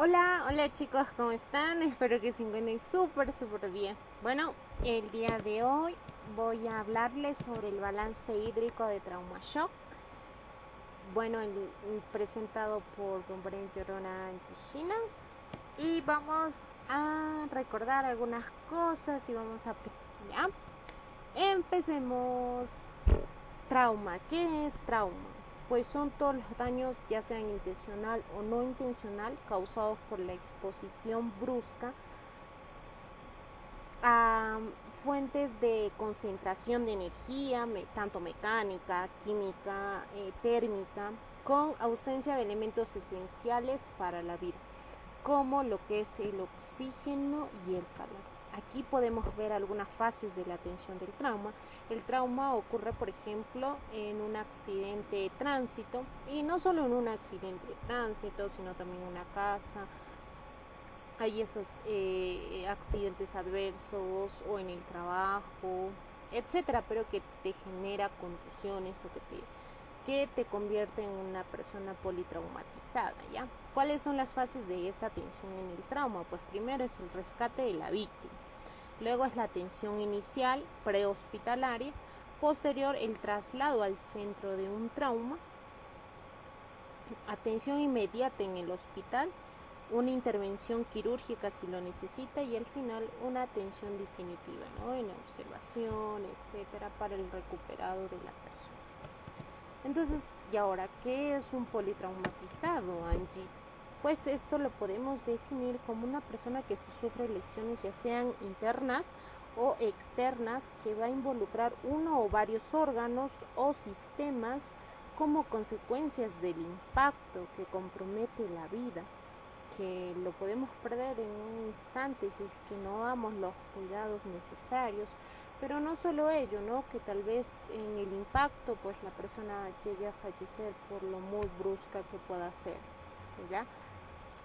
Hola chicos, ¿cómo están? Espero que se encuentren súper bien. Bueno, el día de hoy voy a hablarles sobre el balance hídrico de Trauma Shock. Bueno, presentado por Brent Llorona y Cristina. Y vamos a recordar algunas cosas y vamos a ¿ya? Empecemos. Trauma. ¿Qué es trauma? Pues son todos los daños, ya sean intencional o no intencional, causados por la exposición brusca a fuentes de concentración de energía, tanto mecánica, química, térmica, con ausencia de elementos esenciales para la vida, como lo que es el oxígeno y el calor. Aquí podemos ver algunas fases de la atención del trauma. El trauma ocurre, por ejemplo, en un accidente de tránsito, y no solo en un accidente de tránsito, sino también en una casa. Hay esos accidentes adversos o en el trabajo, etcétera, pero que te genera contusiones o que te convierte en una persona politraumatizada, ¿ya? ¿Cuáles son las fases de esta atención en el trauma? Pues primero es el rescate de la víctima, luego es la atención inicial prehospitalaria, posterior el traslado al centro de un trauma, atención inmediata en el hospital, una intervención quirúrgica si lo necesita, y al final una atención definitiva, ¿no? En observación, etcétera, para el recuperado de la persona. Entonces, ¿y ahora qué es un politraumatizado, Angie? Pues esto lo podemos definir como una persona que sufre lesiones ya sean internas o externas, que va a involucrar uno o varios órganos o sistemas como consecuencias del impacto que compromete la vida, que lo podemos perder en un instante si es que no damos los cuidados necesarios. Pero no solo ello, ¿no? Que tal vez en el impacto pues la persona llegue a fallecer por lo muy brusca que pueda ser, ¿ya?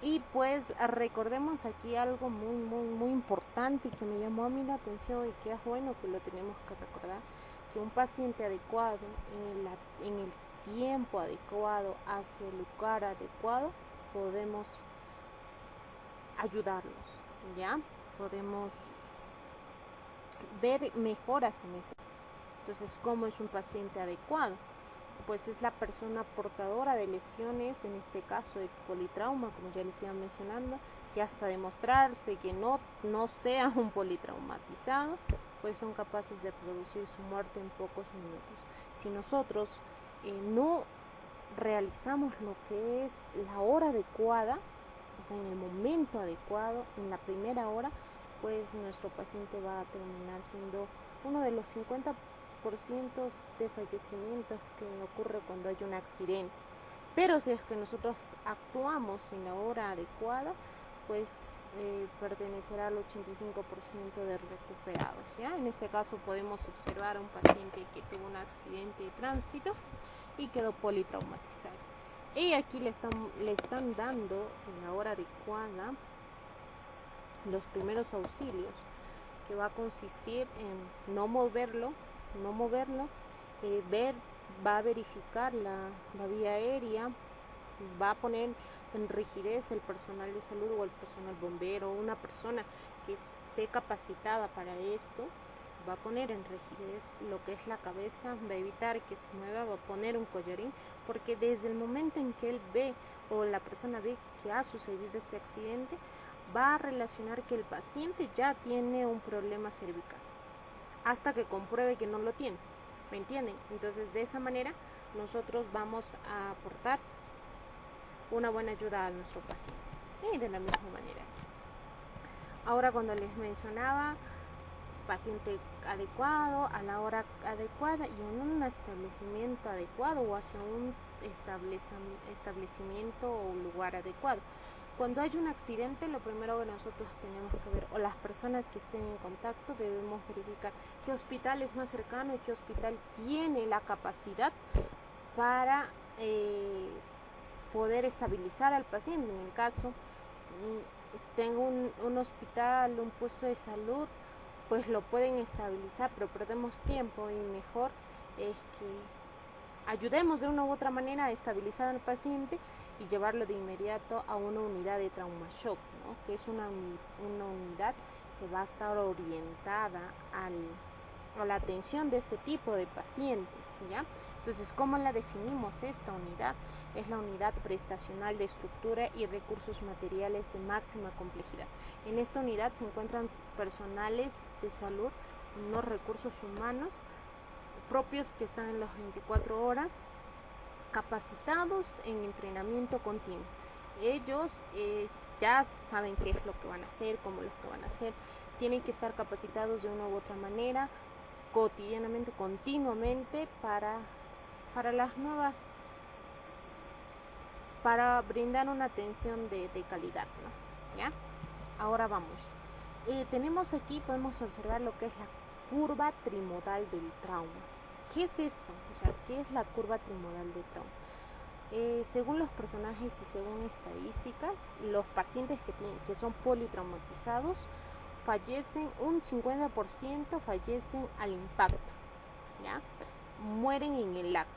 Y pues recordemos aquí algo muy importante que me llamó a mí la atención y que es bueno que lo tenemos que recordar, que un paciente adecuado en el tiempo adecuado, hacia el lugar adecuado, podemos ayudarlos, ¿ya? Podemos ver mejoras en ese. Entonces, ¿cómo es un paciente adecuado? Pues es la persona portadora de lesiones, en este caso de politrauma, como ya les iba mencionando, que hasta demostrarse que no sea un politraumatizado, pues son capaces de producir su muerte en pocos minutos. Si nosotros no realizamos lo que es la hora adecuada, o sea, en el momento adecuado, en la primera hora, pues nuestro paciente va a terminar siendo uno de los 50% de fallecimientos que ocurre cuando hay un accidente. Pero si es que nosotros actuamos en la hora adecuada, pues pertenecerá al 85% de recuperados, ¿ya? En este caso podemos observar a un paciente que tuvo un accidente de tránsito y quedó politraumatizado. Y aquí le están dando en la hora adecuada los primeros auxilios, que va a consistir en no moverlo, ver, va a verificar la vía aérea, va a poner en rigidez el personal de salud o el personal bombero, una persona que esté capacitada para esto, va a poner en rigidez lo que es la cabeza, va a evitar que se mueva, va a poner un collarín, porque desde el momento en que él ve o la persona ve que ha sucedido ese accidente, va a relacionar que el paciente ya tiene un problema cervical, hasta que compruebe que no lo tiene, ¿me entienden? Entonces de esa manera nosotros vamos a aportar una buena ayuda a nuestro paciente. Y de la misma manera, ahora cuando les mencionaba paciente adecuado, a la hora adecuada y en un establecimiento adecuado o hacia un establecimiento o lugar adecuado. Cuando hay un accidente, lo primero que nosotros tenemos que ver, o las personas que estén en contacto, debemos verificar qué hospital es más cercano y qué hospital tiene la capacidad para poder estabilizar al paciente. En el caso, tengo un hospital, un puesto de salud, pues lo pueden estabilizar, pero perdemos tiempo, y mejor es que ayudemos de una u otra manera a estabilizar al paciente y llevarlo de inmediato a una unidad de trauma shock, ¿no? Que es una unidad que va a estar orientada a la atención de este tipo de pacientes, ¿ya? Entonces, ¿cómo la definimos esta unidad? Es la unidad prestacional de estructura y recursos materiales de máxima complejidad. En esta unidad se encuentran personales de salud, unos recursos humanos propios que están en las 24 horas, capacitados en entrenamiento continuo. Ellos ya saben qué es lo que van a hacer, cómo es lo que van a hacer, tienen que estar capacitados de una u otra manera, cotidianamente, continuamente, para las nuevas, para brindar una atención de calidad, ¿no? ¿Ya? Ahora vamos. Tenemos aquí, podemos observar lo que es la curva trimodal del trauma. ¿Qué es esto? O sea, ¿qué es la curva trimodal del trauma? Según los personajes y según estadísticas, los pacientes que son politraumatizados fallecen, un 50% fallecen al impacto, ¿ya? Mueren en el acto,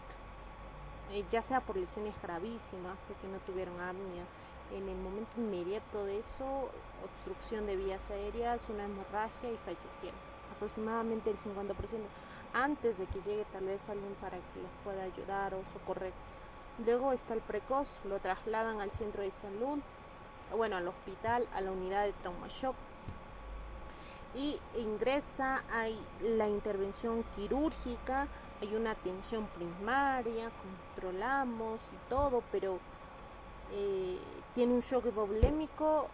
ya sea por lesiones gravísimas, porque no tuvieron apnea, en el momento inmediato de eso, obstrucción de vías aéreas, una hemorragia y fallecieron. Aproximadamente el 50%, antes de que llegue tal vez alguien para que los pueda ayudar o socorrer. Luego está el precoz, lo trasladan al centro de salud, bueno, al hospital, a la unidad de trauma shock, y ingresa, hay la intervención quirúrgica, hay una atención primaria, controlamos y todo, pero tiene un shock hipovolémico,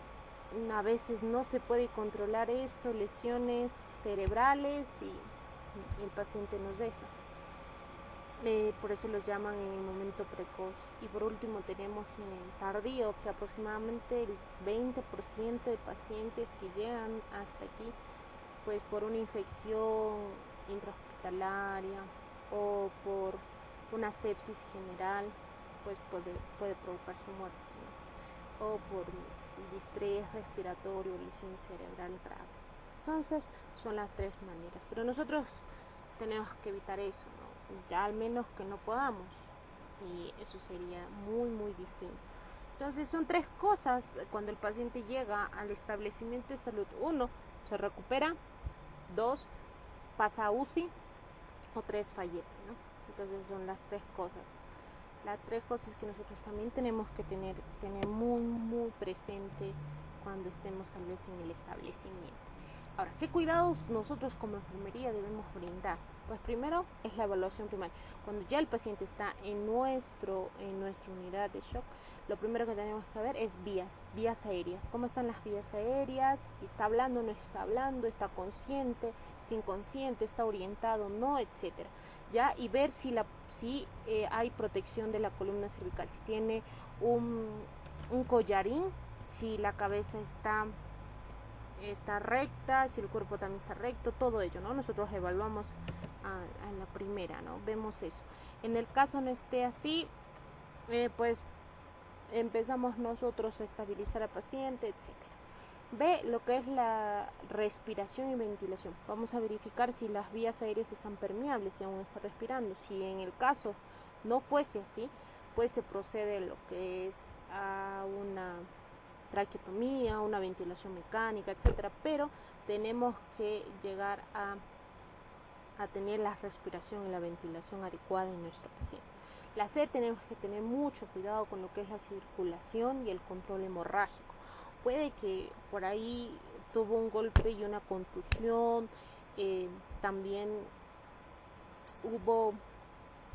a veces no se puede controlar eso, lesiones cerebrales y el paciente nos deja. Por eso los llaman en el momento precoz. Y por último tenemos tardío, que aproximadamente el 20% de pacientes que llegan hasta aquí, pues por una infección intrahospitalaria o por una sepsis general, pues puede provocar su muerte, ¿no? O por distrés respiratorio, lesión cerebral grave. Entonces son las tres maneras, pero nosotros tenemos que evitar eso, ¿no? Ya al menos que no podamos, y eso sería muy muy distinto. Entonces son tres cosas cuando el paciente llega al establecimiento de salud. 1, se recupera. 2, pasa a UCI. O 3, fallece, ¿no? Entonces son las tres cosas. Las tres cosas que nosotros también tenemos que tener muy muy presente cuando estemos tal vez en el establecimiento. Ahora, ¿qué cuidados nosotros como enfermería debemos brindar? Pues primero es la evaluación primaria. Cuando ya el paciente está en nuestra unidad de shock, lo primero que tenemos que ver es vías aéreas. ¿Cómo están las vías aéreas? Si está hablando o no está hablando, está consciente, está inconsciente, está orientado o no, etcétera. ¿Ya? Y ver si hay protección de la columna cervical, si tiene un collarín, si la cabeza está recta, si el cuerpo también está recto, todo ello, ¿no? Nosotros evaluamos a la primera, ¿no? Vemos eso. En el caso no esté así, pues empezamos nosotros a estabilizar al paciente, etcétera. B, lo que es la respiración y ventilación. Vamos a verificar si las vías aéreas están permeables, si aún está respirando. Si en el caso no fuese así, pues se procede a lo que es a una traqueotomía, una ventilación mecánica, etcétera, pero tenemos que llegar a tener la respiración y la ventilación adecuada en nuestro paciente. La C, tenemos que tener mucho cuidado con lo que es la circulación y el control hemorrágico. Puede que por ahí tuvo un golpe y una contusión, también hubo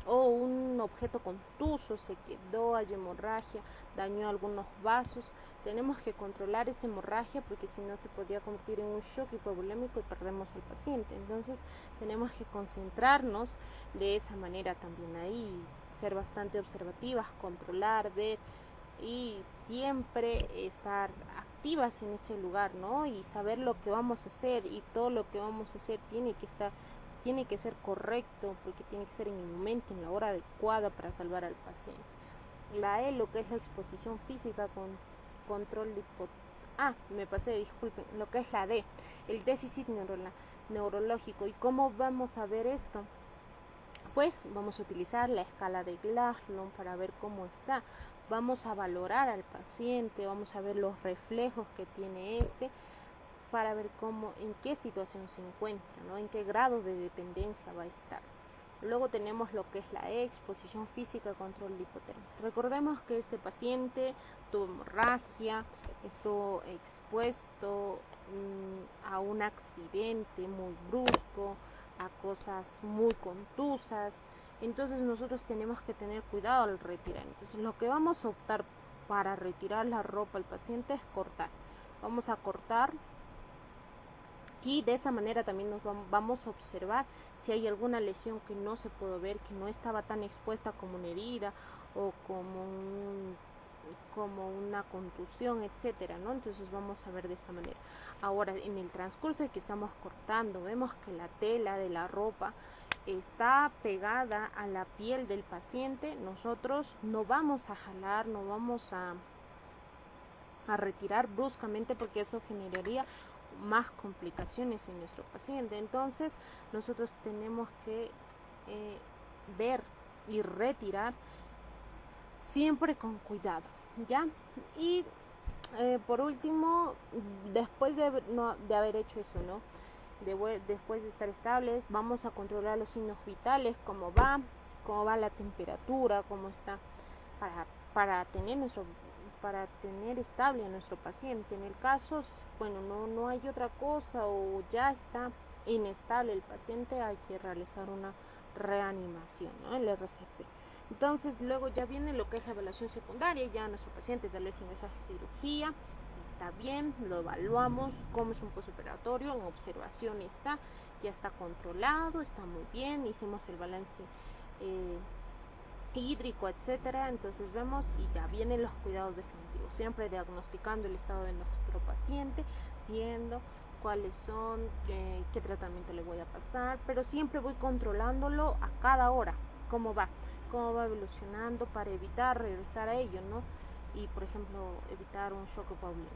un objeto contuso, se quedó, hay hemorragia, dañó algunos vasos. Tenemos que controlar esa hemorragia porque si no se podría convertir en un shock hipovolémico y perdemos al paciente. Entonces tenemos que concentrarnos de esa manera también ahí, ser bastante observativas, controlar, ver y siempre estar activas en ese lugar, ¿no? Y saber lo que vamos a hacer, y todo lo que vamos a hacer tiene que ser correcto, porque tiene que ser en el momento, en la hora adecuada para salvar al paciente. La E, lo que es la exposición física con control de disculpen, lo que es la D, el déficit neurológico. ¿Y cómo vamos a ver esto? Pues vamos a utilizar la escala de Glasgow para ver cómo está. vamos a valorar al paciente, vamos a ver los reflejos que tiene para ver en qué situación se encuentra, ¿no? En qué grado de dependencia va a estar. Luego tenemos lo que es la exposición física, control de hipotermia. Recordemos que este paciente tuvo hemorragia, estuvo expuesto a un accidente muy brusco, a cosas muy contusas. Entonces nosotros tenemos que tener cuidado al retirar. Entonces lo que vamos a optar para retirar la ropa al paciente es cortar. Vamos a cortar y de esa manera también vamos a observar si hay alguna lesión que no se pudo ver, que no estaba tan expuesta como una herida o como una contusión, etcétera, ¿no? Entonces vamos a ver de esa manera. Ahora, en el transcurso de que estamos cortando, vemos que la tela de la ropa está pegada a la piel del paciente. Nosotros no vamos a jalar, no vamos a retirar bruscamente, porque eso generaría más complicaciones en nuestro paciente. Entonces nosotros tenemos que ver y retirar siempre con cuidado, ¿ya? Y por último, después de haber hecho eso, ¿no? Después de estar estables, vamos a controlar los signos vitales, cómo va la temperatura, cómo está, para tener estable a nuestro paciente. En el caso, bueno, no hay otra cosa o ya está inestable el paciente, hay que realizar una reanimación, ¿no? El RCP. Entonces luego ya viene lo que es la evaluación secundaria. Ya nuestro paciente tal vez ingresó a cirugía, está bien, lo evaluamos, cómo es un postoperatorio, en observación ya está controlado, está muy bien, hicimos el balance hídrico, etcétera. Entonces vemos y ya vienen los cuidados definitivos, siempre diagnosticando el estado de nuestro paciente, viendo cuáles son, qué tratamiento le voy a pasar, pero siempre voy controlándolo a cada hora, cómo va evolucionando, para evitar regresar a ello, ¿no? Y por ejemplo evitar un shock hipovolémico.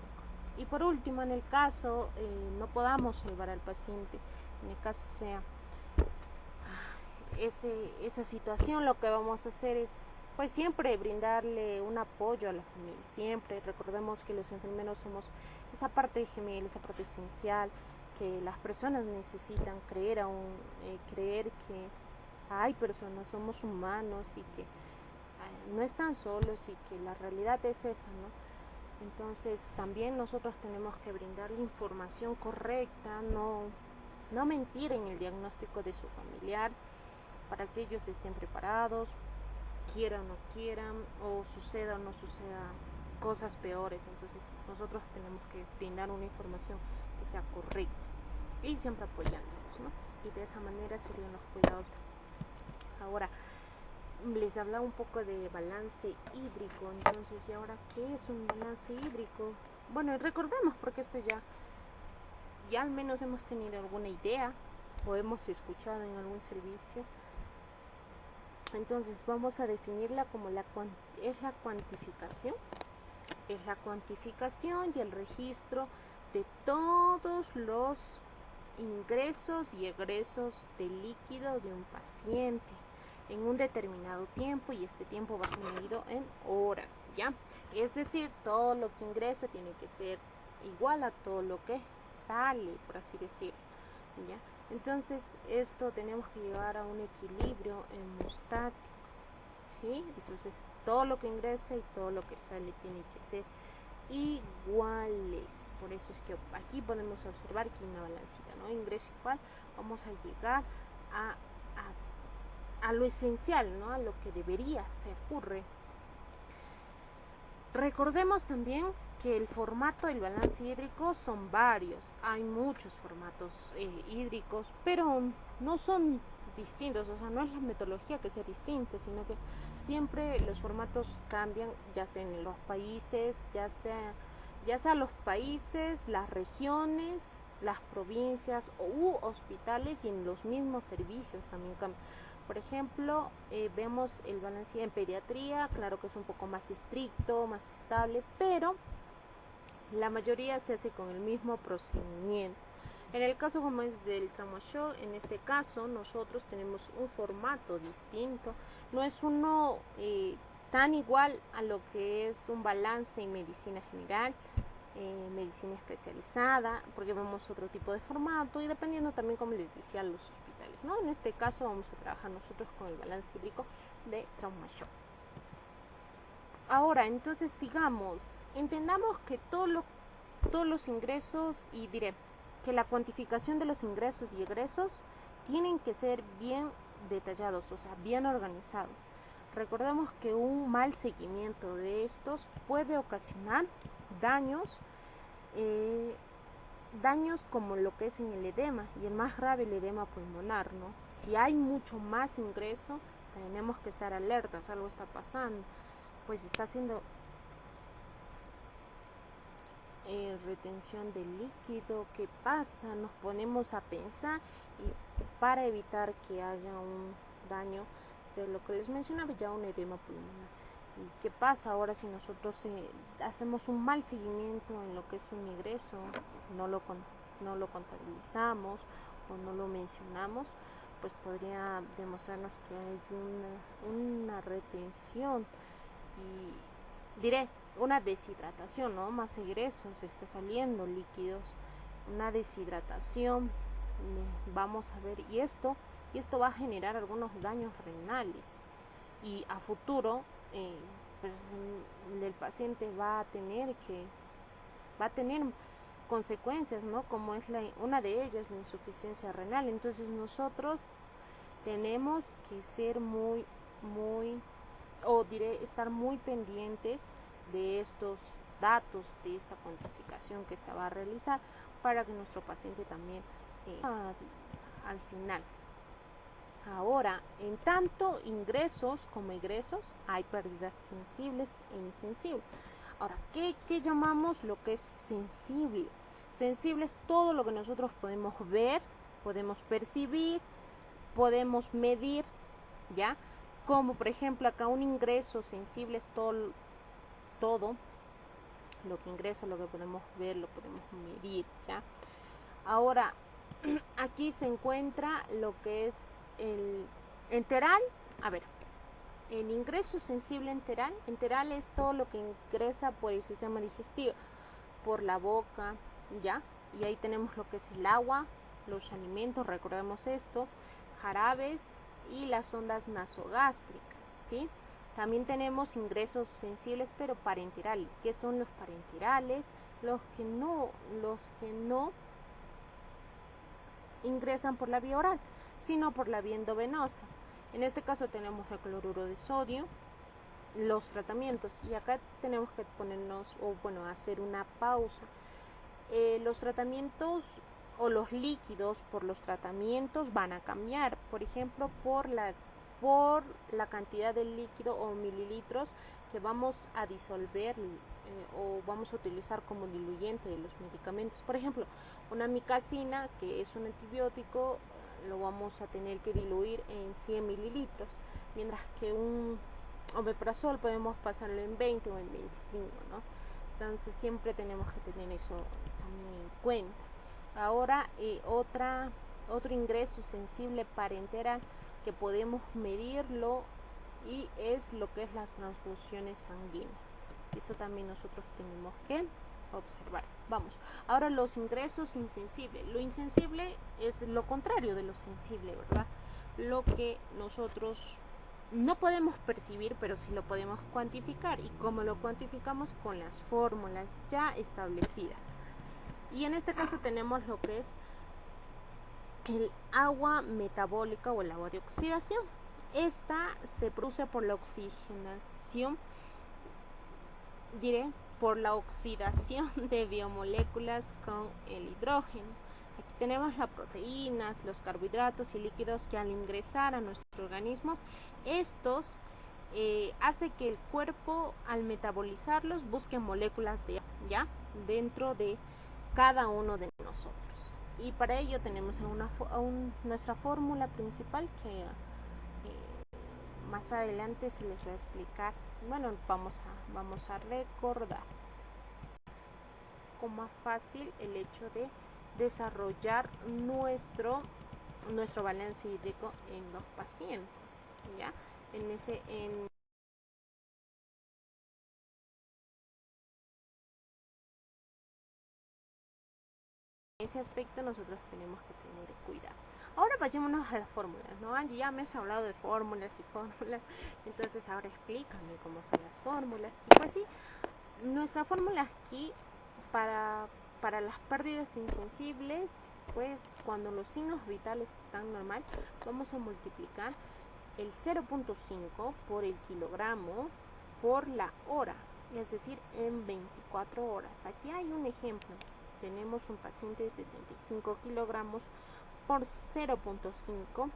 Y por último, en el caso no podamos llevar al paciente, en el caso sea esa situación, lo que vamos a hacer es pues siempre brindarle un apoyo a la familia. Siempre recordemos que los enfermeros somos esa parte gemela, esa parte esencial que las personas necesitan, creer que hay personas, somos humanos y que no están solos y que la realidad es esa, ¿no? Entonces también nosotros tenemos que brindarle información correcta, no mentir en el diagnóstico de su familiar, para que ellos estén preparados, quieran o no quieran, o suceda o no suceda cosas peores. Entonces nosotros tenemos que brindar una información que sea correcta y siempre apoyándonos, ¿no? Y de esa manera serían los cuidados. Ahora les hablaba un poco de balance hídrico. Entonces, ¿y ahora qué es un balance hídrico? Bueno, recordemos, porque esto ya al menos hemos tenido alguna idea o hemos escuchado en algún servicio. Entonces vamos a definirla como la cuantificación. Es la cuantificación y el registro de todos los ingresos y egresos de líquido de un paciente en un determinado tiempo, y este tiempo va a ser medido en horas, ¿ya? Es decir, todo lo que ingresa tiene que ser igual a todo lo que sale, por así decirlo, ¿ya? Entonces esto tenemos que llevar a un equilibrio hemostático, ¿sí? Entonces todo lo que ingresa y todo lo que sale tiene que ser iguales. Por eso es que aquí podemos observar que hay una balancita, ¿no? Ingreso igual, vamos a llegar a lo esencial, ¿no? A lo que debería ser, ocurre. Recordemos también que el formato del balance hídrico son varios. Hay muchos formatos hídricos, pero no son distintos. O sea, no es la metodología que sea distinta, sino que siempre los formatos cambian, ya sea en los países, ya sea los países, las regiones, las provincias u hospitales, y en los mismos servicios también cambian. Por ejemplo, vemos el balance en pediatría, claro que es un poco más estricto, más estable, pero la mayoría se hace con el mismo procedimiento. En el caso como es del trauma-shock, en este caso nosotros tenemos un formato distinto, no es uno tan igual a lo que es un balance en medicina general, medicina especializada, porque vemos otro tipo de formato y dependiendo también, como les decía, los hospitales, ¿no? En este caso vamos a trabajar nosotros con el balance hídrico de trauma shock. Ahora, entonces sigamos, entendamos que todos los ingresos, y diré que la cuantificación de los ingresos y egresos tienen que ser bien detallados, o sea, bien organizados. Recordemos que un mal seguimiento de estos puede ocasionar daños, daños como lo que es en el edema, y el más grave, el edema pulmonar, ¿no? Si hay mucho más ingreso, tenemos que estar alertas, algo está pasando, pues está haciendo retención de líquido. ¿Qué pasa? Nos ponemos a pensar y para evitar que haya un daño de lo que les mencionaba, ya un edema pulmonar. ¿Y qué pasa ahora si nosotros hacemos un mal seguimiento en lo que es un ingreso, no lo contabilizamos o no lo mencionamos? Pues podría demostrarnos que hay una retención y diré una deshidratación, ¿no? Más egresos, está saliendo líquidos, una deshidratación, vamos a ver, y esto va a generar algunos daños renales y a futuro pues el paciente va a tener consecuencias, ¿no? Como es una de ellas, la insuficiencia renal. Entonces nosotros tenemos que ser estar muy pendientes de estos datos, de esta cuantificación que se va a realizar para que nuestro paciente también al final. Ahora, en tanto ingresos como egresos, hay pérdidas sensibles e insensibles. Ahora, ¿qué llamamos lo que es sensible? Sensible es todo lo que nosotros podemos ver, podemos percibir, podemos medir, ¿ya? Como por ejemplo acá un ingreso sensible es todo lo que ingresa, lo que podemos ver, lo podemos medir, ¿ya? Ahora, aquí se encuentra lo que es el enteral. A ver, el ingreso sensible enteral es todo lo que ingresa por el sistema digestivo, por la boca, ¿ya? Y ahí tenemos lo que es el agua, los alimentos, recordemos esto, jarabes y las ondas nasogástricas, ¿sí? También tenemos ingresos sensibles pero parenterales. ¿Qué son los parenterales? Los que no ingresan por la vía oral, sino por la vía endovenosa. En este caso tenemos el cloruro de sodio, los tratamientos, y acá tenemos que hacer una pausa. Los tratamientos o los líquidos por los tratamientos van a cambiar, por ejemplo, por la cantidad de líquido o mililitros que vamos a disolver o vamos a utilizar como diluyente de los medicamentos. Por ejemplo, una amicacina, que es un antibiótico, lo vamos a tener que diluir en 100 mililitros, mientras que un omeprazol podemos pasarlo en 20 o en 25, ¿no? Entonces siempre tenemos que tener eso también en cuenta. Ahora otro ingreso sensible parenteral que podemos medirlo y es lo que es las transfusiones sanguíneas. Eso también nosotros tenemos que observar. Vamos, ahora los ingresos insensibles. Lo insensible es lo contrario de lo sensible, ¿verdad? Lo que nosotros no podemos percibir, pero sí lo podemos cuantificar. ¿Y cómo lo cuantificamos? Con las fórmulas ya establecidas. Y en este caso tenemos lo que es el agua metabólica o el agua de oxidación. Esta se produce por la oxigenación, por la oxidación de biomoléculas con el hidrógeno. Aquí tenemos las proteínas, los carbohidratos y líquidos que al ingresar a nuestro organismo, estos hace que el cuerpo al metabolizarlos busque moléculas de ya dentro de cada uno de nosotros. Y para ello tenemos nuestra fórmula principal que más adelante se les va a explicar. Bueno, vamos a recordar como más fácil el hecho de desarrollar nuestro balance hídrico en los pacientes, ¿ya? En ese aspecto nosotros tenemos que tener cuidado. Ahora vayámonos a las fórmulas, ¿no? Angie, ya me has hablado de fórmulas y fórmulas, entonces ahora explícame cómo son las fórmulas. Y pues sí, nuestra fórmula aquí para las pérdidas insensibles, pues cuando los signos vitales están normal, vamos a multiplicar el 0.5 por el kilogramo por la hora, es decir, en 24 horas. Aquí hay un ejemplo. Tenemos un paciente de 65 kilogramos por 0.5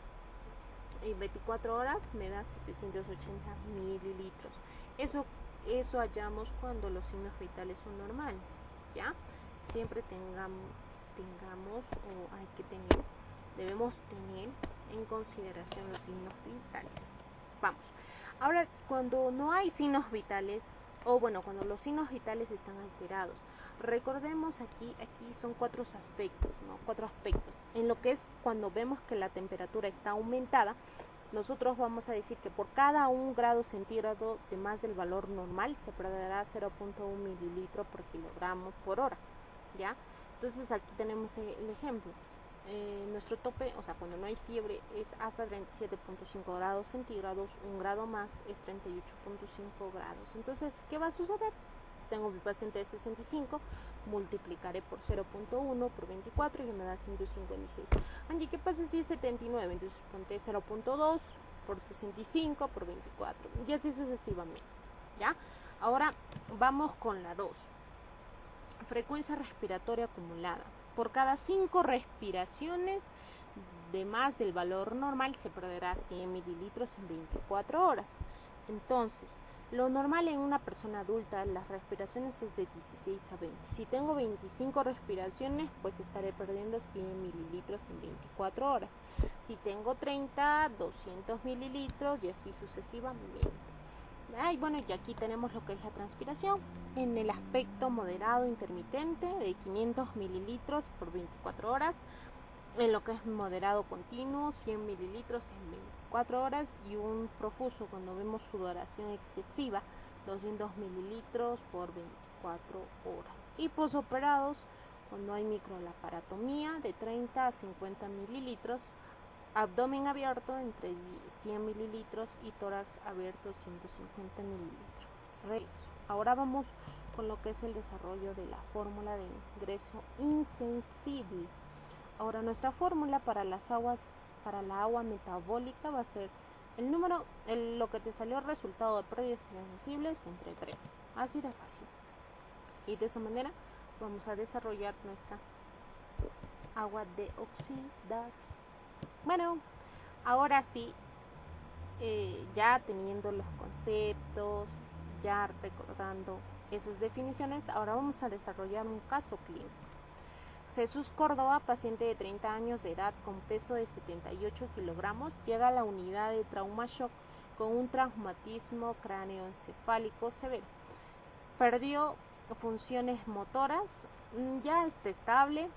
y 24 horas me da 780 mililitros. Eso hallamos cuando los signos vitales son normales, ¿ya? Siempre debemos tener en consideración los signos vitales. Vamos, ahora cuando no hay signos vitales, cuando los signos vitales están alterados, recordemos aquí son cuatro aspectos. En lo que es cuando vemos que la temperatura está aumentada, nosotros vamos a decir que por cada 1 grado centígrado de más del valor normal se perderá 0.1 mililitro por kilogramo por hora, ¿ya? Entonces aquí tenemos el ejemplo. Nuestro tope, o sea, cuando no hay fiebre, es hasta 37.5 grados centígrados, 1 grado más es 38.5 grados. Entonces, ¿qué va a suceder? Tengo mi paciente de 65, multiplicaré por 0.1 por 24 y me da 156. Angie, ¿qué pasa si es 79? Entonces pondré 0.2 por 65 por 24 y así sucesivamente, ¿ya? Ahora vamos con la 2. Frecuencia respiratoria acumulada. Por cada 5 respiraciones de más del valor normal se perderá 100 mililitros en 24 horas. Entonces, lo normal en una persona adulta, las respiraciones es de 16 a 20. Si tengo 25 respiraciones, pues estaré perdiendo 100 mililitros en 24 horas. Si tengo 30, 200 mililitros y así sucesivamente. Y aquí tenemos lo que es la transpiración en el aspecto moderado intermitente de 500 mililitros por 24 horas, en lo que es moderado continuo 100 mililitros en 24 horas y un profuso cuando vemos sudoración excesiva 200 mililitros por 24 horas. Y posoperados cuando hay microlaparatomía de 30 a 50 mililitros, abdomen abierto entre 100 mililitros y tórax abierto 150 mililitros. Regreso. Ahora vamos con lo que es el desarrollo de la fórmula de ingreso insensible. Ahora nuestra fórmula para la agua metabólica va a ser lo que te salió el resultado de pérdidas insensibles entre 3. Así de fácil. Y de esa manera vamos a desarrollar nuestra agua de oxidación. Bueno, ahora sí, ya teniendo los conceptos, ya recordando esas definiciones, ahora vamos a desarrollar un caso clínico. Jesús Córdoba, paciente de 30 años de edad con peso de 78 kilogramos, llega a la unidad de trauma shock con un traumatismo cráneoencefálico severo. Perdió funciones motoras, ya está estable,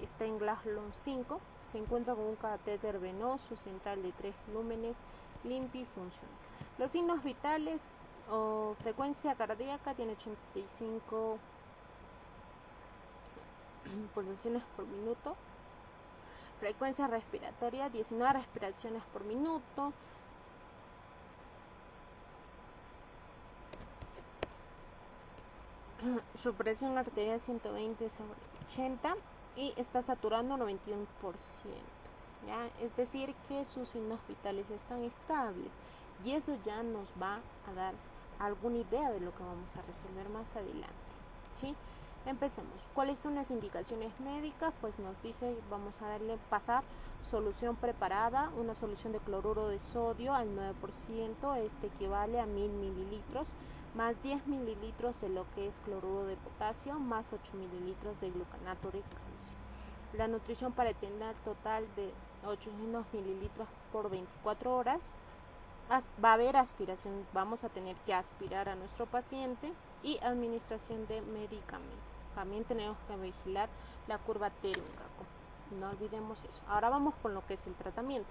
está en Glasgow 5, se encuentra con un catéter venoso central de 3 lúmenes, limpio y funcional. Los signos vitales o frecuencia cardíaca tiene 85 pulsaciones por minuto. Frecuencia respiratoria 19 respiraciones por minuto. Su presión arterial 120 sobre 80 y está saturando 91%. ¿Ya? Es decir que sus signos vitales están estables y eso ya nos va a dar alguna idea de lo que vamos a resolver más adelante, ¿sí? Empecemos. ¿Cuáles son las indicaciones médicas? Pues nos dice, vamos a pasar solución preparada, una solución de cloruro de sodio al 9%, este equivale a 1000 mililitros, más 10 mililitros de lo que es cloruro de potasio, más 8 mililitros de glucanato de calcio. La nutrición para tener total de 800 mililitros por 24 horas. Va a haber aspiración, vamos a tener que aspirar a nuestro paciente y administración de medicamentos. También tenemos que vigilar la curva térmica, no olvidemos eso. Ahora vamos con lo que es el tratamiento.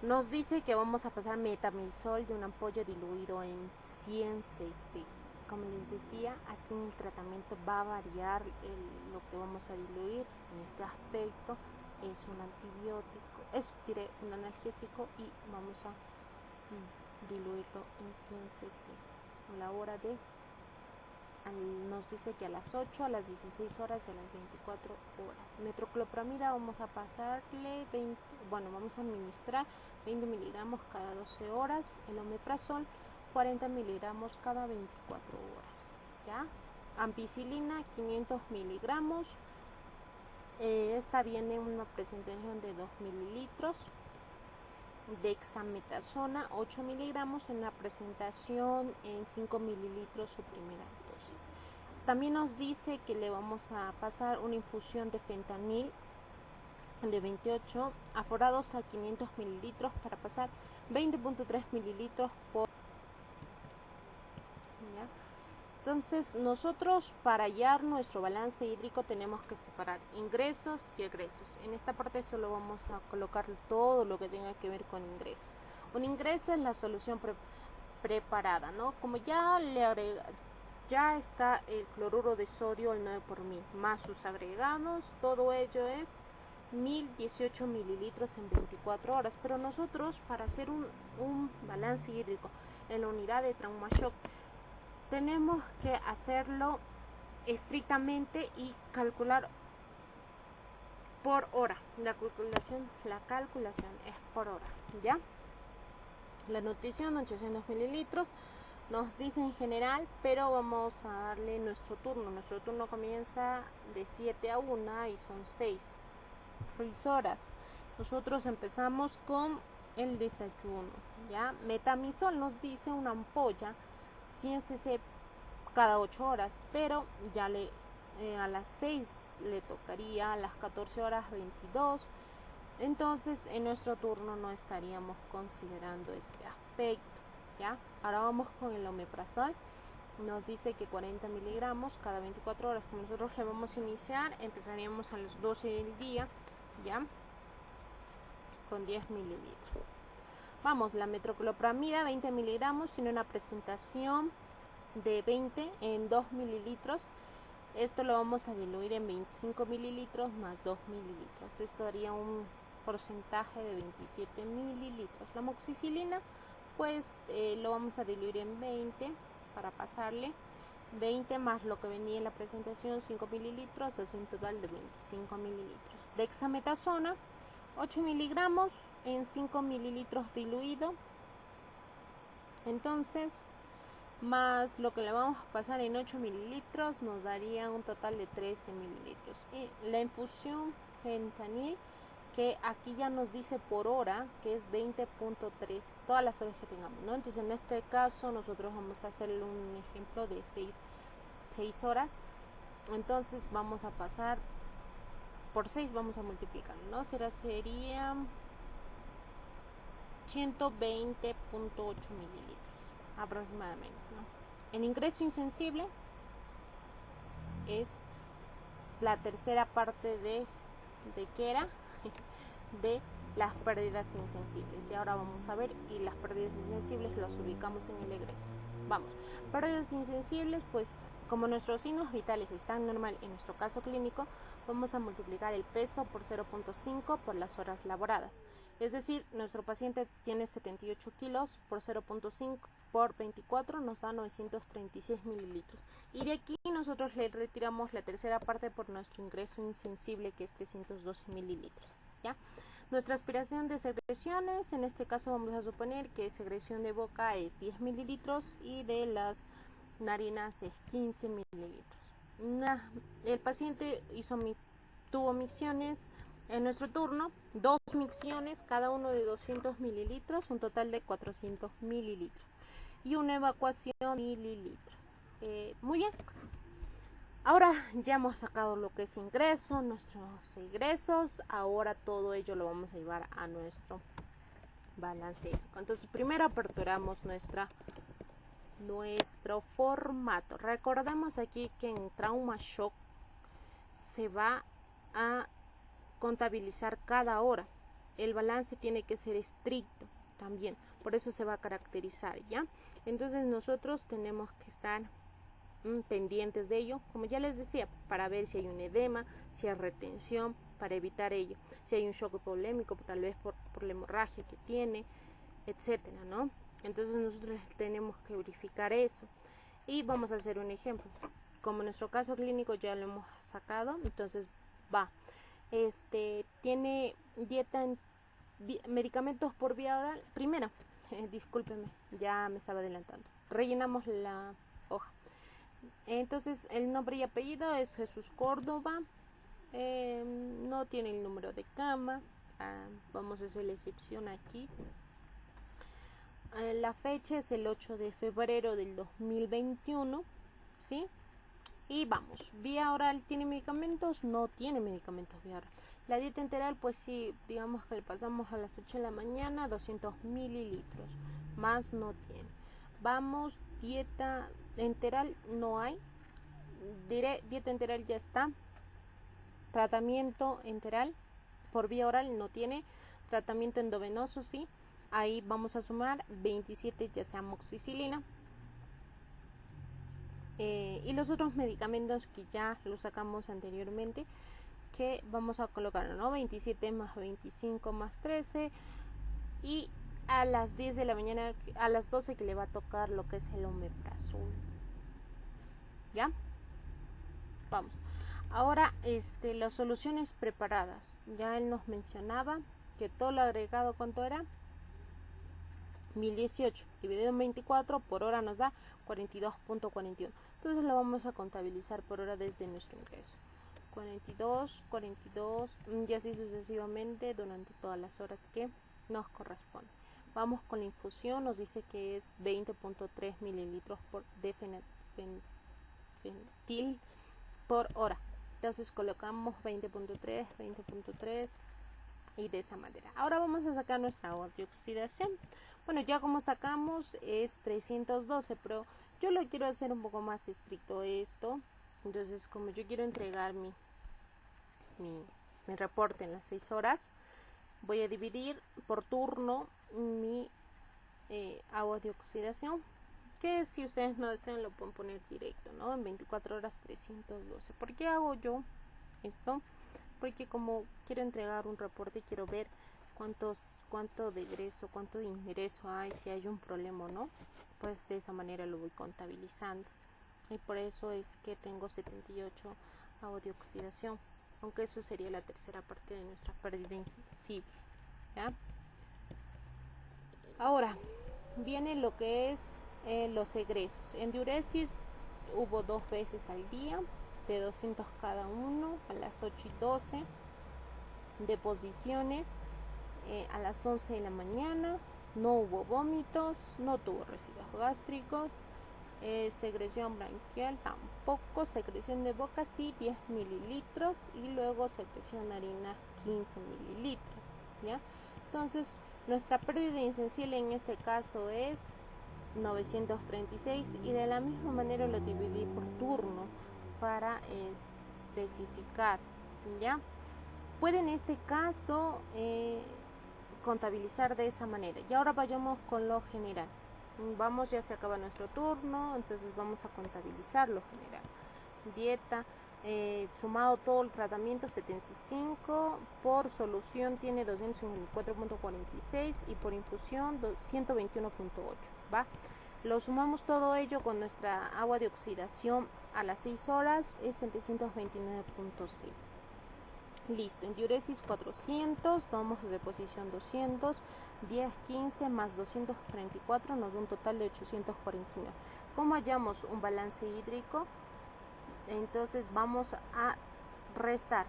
Nos dice que vamos a pasar metamizol de una ampolla diluido en 100 cc. como les decía, aquí en el tratamiento va a variar lo que vamos a diluir en este aspecto. Es un antibiótico, es un analgésico y vamos a diluirlo en 100 cc. A la hora de, nos dice que a las 8, a las 16 horas y a las 24 horas. Metoclopramida vamos a pasarle vamos a administrar 20 miligramos cada 12 horas. El omeprazol 40 miligramos cada 24 horas. ¿Ya? Ampicilina 500 miligramos. Esta viene en una presentación de 2 mililitros. Dexametasona 8 miligramos en una presentación en 5 mililitros su primera dosis. También nos dice que le vamos a pasar una infusión de fentanil de 28 aforados a 500 mililitros para pasar 20.3 mililitros por. ¿Ya? Entonces nosotros, para hallar nuestro balance hídrico, tenemos que separar ingresos y egresos. En esta parte solo vamos a colocar todo lo que tenga que ver con ingreso. Un ingreso es la solución preparada, ¿no? Como ya está el cloruro de sodio, el 9 por 1000, más sus agregados, todo ello es 1018 mililitros en 24 horas. Pero nosotros, para hacer un balance hídrico en la unidad de trauma shock, tenemos que hacerlo estrictamente y calcular por hora. La calculación es por hora, ¿ya? La nutrición 800 mililitros nos dice en general, pero vamos a darle nuestro turno. Nuestro turno comienza de 7 a 1 y son 6 horas. Nosotros empezamos con el desayuno, ¿ya? Metamizol nos dice una ampolla 100 cc cada 8 horas, pero ya a las 6 le tocaría, a las 14 horas 22. Entonces en nuestro turno no estaríamos considerando este aspecto, ¿ya? Ahora vamos con el omeprazol. Nos dice que 40 miligramos cada 24 horas. Como nosotros le vamos a iniciar, empezaríamos a las 12 del día, ¿ya? Con 10 mililitros. Vamos, la metoclopramida 20 miligramos tiene una presentación de 20 en 2 mililitros. Esto lo vamos a diluir en 25 mililitros más 2 mililitros. Esto daría un porcentaje de 27 mililitros. La amoxicilina, pues lo vamos a diluir en 20 para pasarle 20 más lo que venía en la presentación, 5 mililitros, es un total de 25 mililitros. Dexametasona 8 miligramos en 5 mililitros diluido. Entonces, más lo que le vamos a pasar en 8 mililitros, nos daría un total de 13 mililitros. Y la infusión fentanil, que aquí ya nos dice por hora, que es 20.3, todas las horas que tengamos, ¿no? Entonces, en este caso, nosotros vamos a hacerle un ejemplo de 6 horas. Entonces, vamos a pasar por 6, vamos a multiplicar, ¿no? Sería 120.8 mililitros aproximadamente, ¿no? El ingreso insensible es la tercera parte de qué era de las pérdidas insensibles. Y ahora vamos a ver, y las pérdidas insensibles las ubicamos en el egreso. Vamos, pérdidas insensibles, pues como nuestros signos vitales están normal en nuestro caso clínico, vamos a multiplicar el peso por 0.5 por las horas laboradas. Es decir, nuestro paciente tiene 78 kilos, por 0.5 por 24 nos da 936 mililitros. Y de aquí nosotros le retiramos la tercera parte por nuestro ingreso insensible, que es 312 mililitros, ¿ya? Nuestra aspiración de secreciones, en este caso vamos a suponer que secreción de boca es 10 mililitros y de las narinas es 15 mililitros. El paciente tuvo micciones en nuestro turno, 2 micciones, cada uno de 200 mililitros, un total de 400 mililitros. Y una evacuación mililitros. Muy bien. Ahora ya hemos sacado lo que es ingreso, nuestros egresos. Ahora todo ello lo vamos a llevar a nuestro balance. Entonces primero aperturamos nuestro formato. Recordemos aquí que en trauma shock se va a contabilizar cada hora. El balance tiene que ser estricto también, por eso se va a caracterizar, ¿ya? Entonces nosotros tenemos que estar pendientes de ello, como ya les decía, para ver si hay un edema, si hay retención, para evitar ello, si hay un shock hipovolémico, tal vez por la hemorragia que tiene, etcétera, ¿no? Entonces nosotros tenemos que verificar eso y vamos a hacer un ejemplo. Como nuestro caso clínico ya lo hemos sacado, entonces va. Tiene dieta medicamentos por vía oral. Primero, discúlpeme, ya me estaba adelantando. Rellenamos la hoja. Entonces el nombre y apellido es Jesús Córdoba. No tiene el número de cama. Vamos a hacer la excepción aquí. La fecha es el 8 de febrero del 2021, ¿sí? Y vamos, vía oral, ¿tiene medicamentos? No tiene medicamentos vía oral. La dieta enteral, pues sí, digamos que le pasamos a las 8 de la mañana, 200 mililitros, más no tiene. Vamos, dieta enteral no hay, diré, dieta enteral ya está. Tratamiento enteral por vía oral no tiene. Tratamiento endovenoso sí. Ahí vamos a sumar 27, ya sea amoxicilina. Y los otros medicamentos que ya los sacamos anteriormente, que vamos a colocar, ¿no? 27 más 25 más 13. Y a las 10 de la mañana, a las 12 que le va a tocar lo que es el omeprazol. ¿Ya? Vamos. Ahora, las soluciones preparadas. Ya él nos mencionaba que todo lo agregado, ¿cuánto era? 1018 dividido en 24 por hora nos da 42.41. Entonces lo vamos a contabilizar por hora desde nuestro ingreso. 42, y así sucesivamente durante todas las horas que nos corresponde. Vamos con la infusión, nos dice que es 20.3 mililitros de fentil por hora. Entonces colocamos 20.3 y de esa manera. Ahora vamos a sacar nuestra agua de oxidación. Bueno, ya como sacamos es 312, pero yo lo quiero hacer un poco más estricto esto. Entonces, como yo quiero entregar mi reporte en las 6 horas, voy a dividir por turno mi agua de oxidación, que si ustedes no desean lo pueden poner directo, ¿no? En 24 horas 312. ¿Por qué hago yo esto? Porque como quiero entregar un reporte, quiero ver cuánto de egreso, cuánto de ingreso hay, si hay un problema o no, pues de esa manera lo voy contabilizando. Y por eso es que tengo 78 agua de oxidación, aunque eso sería la tercera parte de nuestra pérdida insensible, ¿ya? Ahora viene lo que es los egresos. En diuresis hubo 2 veces al día, de 200 cada uno, a las 8 y 12. Deposiciones a las 11 de la mañana. No hubo vómitos, no tuvo residuos gástricos. Secreción branquial tampoco. Secreción de boca sí, 10 mililitros. Y luego secreción de harina, 15 mililitros, ¿ya? Entonces nuestra pérdida insensible en este caso es 936, y de la misma manera lo dividí por turno para especificar, ¿ya? Puede en este caso contabilizar de esa manera. Y ahora vayamos con lo general. Vamos, ya se acaba nuestro turno, entonces vamos a contabilizar lo general. Dieta, sumado todo el tratamiento, 75, por solución tiene 254.46 y por infusión 121.8, ¿va? Lo sumamos todo ello con nuestra agua de oxidación a las 6 horas, es 729.6. Listo, en diuresis 400, vamos a deposición 200, 10, 15 más 234 nos da un total de 849. ¿Cómo hallamos un balance hídrico? Entonces vamos a restar.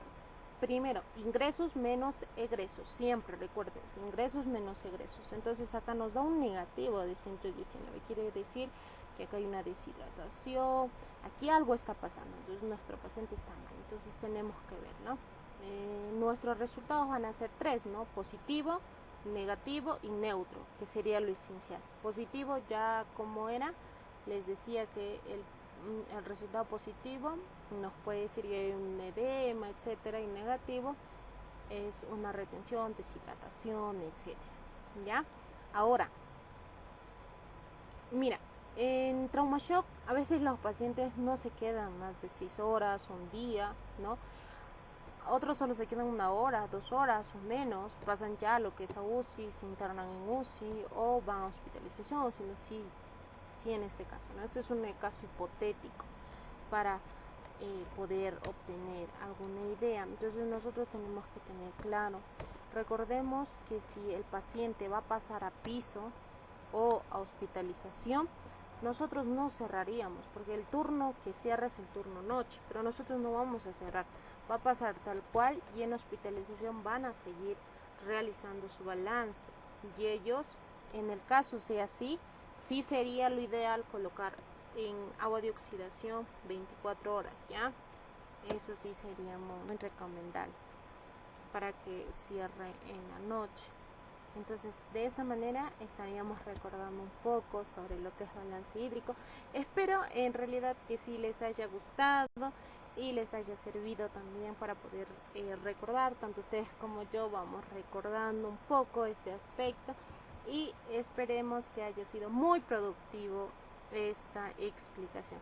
Primero, ingresos menos egresos, siempre recuerden, ingresos menos egresos. Entonces acá nos da un negativo de 119, quiere decir que acá hay una deshidratación, aquí algo está pasando, entonces nuestro paciente está mal, entonces tenemos que ver, ¿no? Nuestros resultados van a ser 3, ¿no? Positivo, negativo y neutro, que sería lo esencial. Positivo, ya como era, les decía que el resultado positivo nos puede decir que hay un edema, etcétera, y negativo es una retención, deshidratación, etcétera, ¿ya? Ahora, mira, En trauma shock a veces los pacientes no se quedan más de 6 horas, un día, ¿no? Otros solo se quedan 1 hora, 2 horas o menos, pasan ya lo que es a UCI, se internan en UCI o van a hospitalización, sino sí en este caso, ¿no? Este es un caso hipotético para poder obtener alguna idea. Entonces nosotros tenemos que tener claro, recordemos que si el paciente va a pasar a piso o a hospitalización, nosotros no cerraríamos, porque el turno que cierra es el turno noche, pero nosotros no vamos a cerrar, va a pasar tal cual y en hospitalización van a seguir realizando su balance y ellos, en el caso sea así, sí sería lo ideal colocar en agua de oxidación 24 horas, ¿ya? Eso sí sería muy recomendable para que cierre en la noche. Entonces, de esta manera estaríamos recordando un poco sobre lo que es balance hídrico. Espero en realidad que sí les haya gustado y les haya servido también para poder recordar, tanto ustedes como yo vamos recordando un poco este aspecto y esperemos que haya sido muy productivo esta explicación.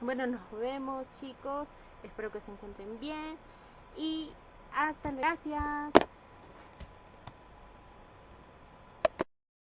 Bueno, nos vemos chicos, espero que se encuentren bien y hasta luego. Gracias.